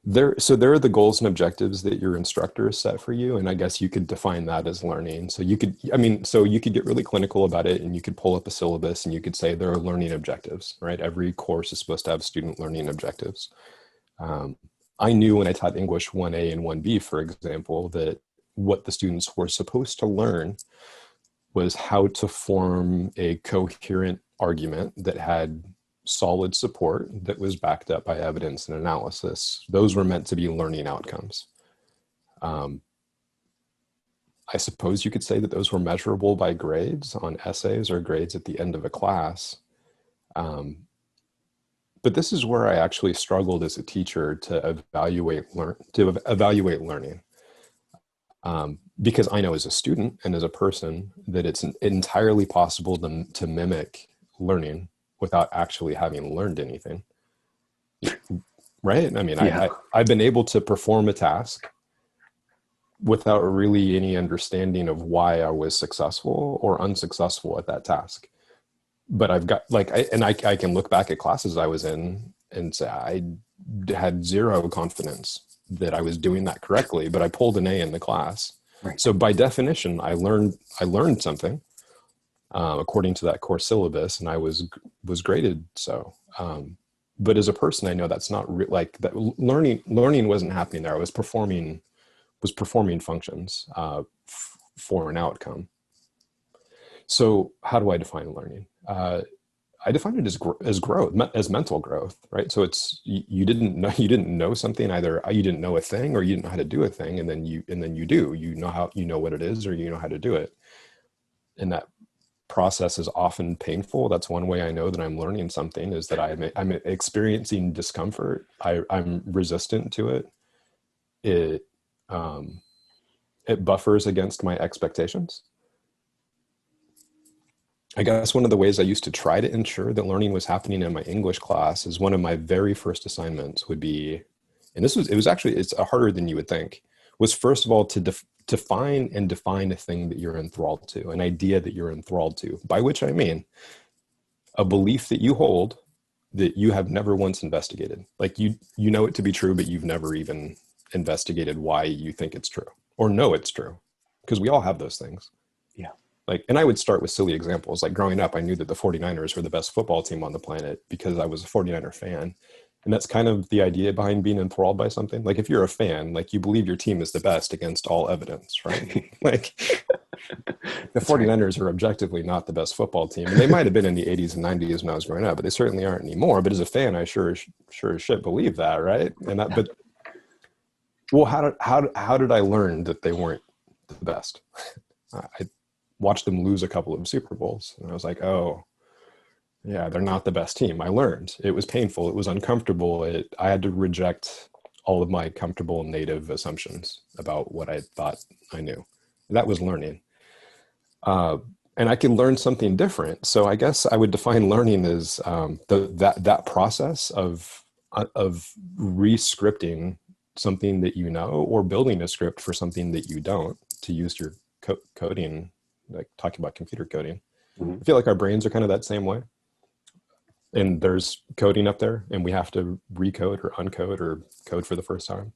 There are the goals and objectives that your instructor has set for you, and I guess you could define that as learning. So you could, I mean, so you could get really clinical about it, and you could pull up a syllabus, and you could say there are learning objectives, right? Every course is supposed to have student learning objectives. Um, I knew when I taught English 1A and 1B, for example, that what the students were supposed to learn was how to form a coherent argument that had solid support that was backed up by evidence and analysis. Those were meant to be learning outcomes. Um, I suppose you could say that those were measurable by grades on essays or grades at the end of a class. Um, but this is where I actually struggled as a teacher to evaluate learning. Because I know as a student and as a person that it's entirely possible to mimic learning without actually having learned anything. Right? I mean, Yeah. I've been able to perform a task without really any understanding of why I was successful or unsuccessful at that task. But I've got I can look back at classes I was in and say I had zero confidence that I was doing that correctly, but I pulled an A in the class. Right. So by definition, I learned something according to that course syllabus, and I was graded. So, but as a person, I know that's not like that. Learning wasn't happening there. I was performing functions for an outcome. So how do I define learning? I define it as growth, as mental growth, right? So it's you didn't know something, either you didn't know a thing or you didn't know how to do a thing, and then you do, you know what it is, or you know how to do it. And that process is often painful. That's one way I know that I'm learning something, is that I'm experiencing discomfort. I'm resistant to it. It it buffers against my expectations. I guess one of the ways I used to try to ensure that learning was happening in my English class is one of my very first assignments would be, and it's harder than you would think, was first of all to find and define a thing that you're enthralled to, an idea that you're enthralled to, by which I mean a belief that you hold that you have never once investigated. Like you know it to be true, but you've never even investigated why you think it's true or know it's true, because we all have those things. Yeah. Like, and I would start with silly examples. Like growing up, I knew that the 49ers were the best football team on the planet because I was a 49er fan. And that's kind of the idea behind being enthralled by something. Like if you're a fan, like you believe your team is the best against all evidence, right? Like the 49ers are objectively not the best football team. And they might have been in the 80s and 90s when I was growing up, but they certainly aren't anymore. But as a fan, I sure as shit believe that, right? And that, but well, how did I learn that they weren't the best? I watched them lose a couple of Super Bowls, and I was like, oh, yeah, they're not the best team. I learned. It was painful. It was uncomfortable. I had to reject all of my comfortable native assumptions about what I thought I knew. That was learning. And I can learn something different. So I guess I would define learning as that process of re-scripting something that you know, or building a script for something that you don't, to use your coding, like talking about computer coding. Mm-hmm. I feel like our brains are kind of that same way. And there's coding up there, and we have to recode or uncode or code for the first time.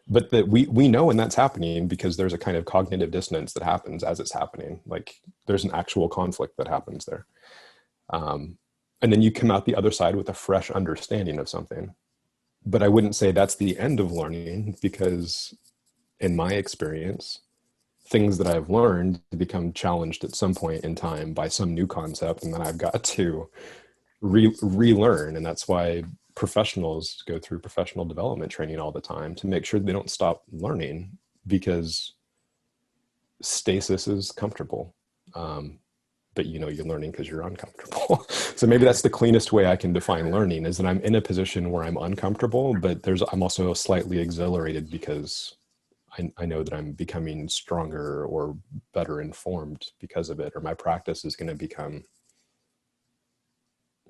But that we know when that's happening, because there's a kind of cognitive dissonance that happens as it's happening. Like there's an actual conflict that happens there. And then you come out the other side with a fresh understanding of something. But I wouldn't say that's the end of learning, because in my experience, things that I've learned become challenged at some point in time by some new concept, and then I've got to relearn. And that's why professionals go through professional development training all the time, to make sure they don't stop learning, because stasis is comfortable. But you know you're learning because you're uncomfortable. So maybe that's the cleanest way I can define learning, is that I'm in a position where I'm uncomfortable, but I'm also slightly exhilarated, because I know that I'm becoming stronger or better informed because of it, or my practice is going to become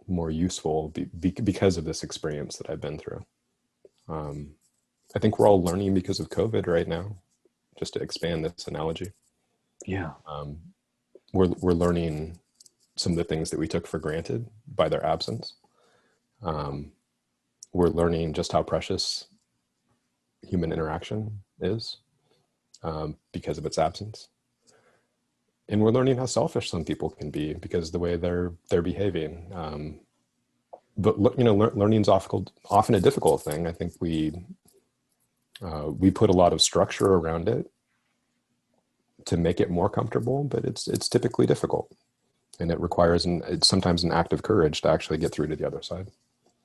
more useful because of this experience that I've been through. I think we're all learning because of COVID right now, just to expand this analogy. Yeah. We're learning some of the things that we took for granted by their absence. We're learning just how precious human interaction is, because of its absence. And we're learning how selfish some people can be because of the way they're behaving. But learning is often a difficult thing. I think we put a lot of structure around it to make it more comfortable, but it's typically difficult, and it requires it's sometimes an act of courage to actually get through to the other side.